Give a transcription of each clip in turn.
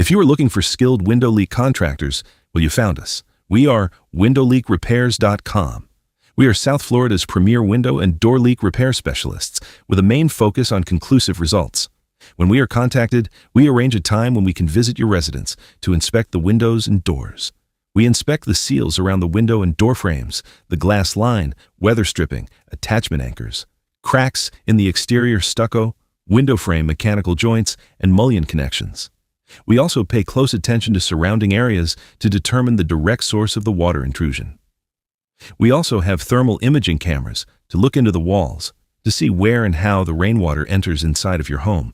If you are looking for skilled window leak contractors, well, you found us. We are windowleakrepairs.com. We are South Florida's premier window and door leak repair specialists with a main focus on conclusive results. When we are contacted, we arrange a time when we can visit your residence to inspect the windows and doors. We inspect the seals around the window and door frames, the glass line, weather stripping, attachment anchors, cracks in the exterior stucco, window frame mechanical joints, and mullion connections. We also pay close attention to surrounding areas to determine the direct source of the water intrusion. We also have thermal imaging cameras to look into the walls to see where and how the rainwater enters inside of your home,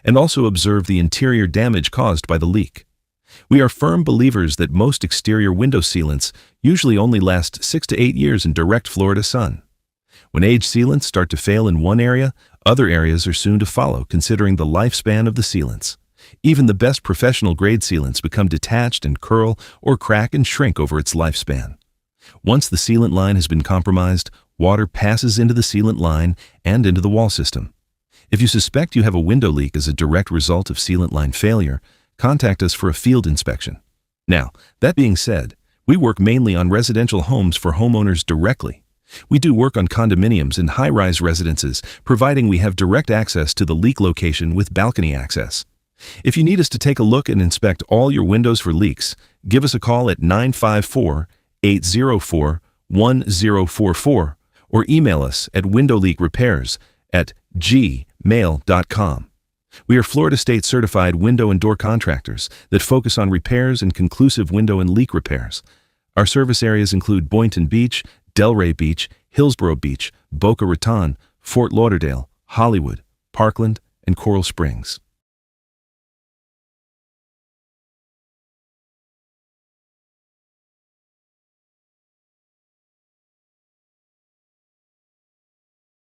and also observe the interior damage caused by the leak. We are firm believers that most exterior window sealants usually only last 6 to 8 years in direct Florida sun. When aged sealants start to fail in one area, other areas are soon to follow, considering the lifespan of the sealants. Even the best professional-grade sealants become detached and curl or crack and shrink over its lifespan. Once the sealant line has been compromised, water passes into the sealant line and into the wall system. If you suspect you have a window leak as a direct result of sealant line failure, contact us for a field inspection. Now, that being said, we work mainly on residential homes for homeowners directly. We do work on condominiums and high-rise residences, providing we have direct access to the leak location with balcony access. If you need us to take a look and inspect all your windows for leaks, give us a call at 954-804-1044 or email us at windowleakrepairs@gmail.com. We are Florida State certified window and door contractors that focus on repairs and conclusive window and leak repairs. Our service areas include Boynton Beach, Delray Beach, Hillsborough Beach, Boca Raton, Fort Lauderdale, Hollywood, Parkland, and Coral Springs.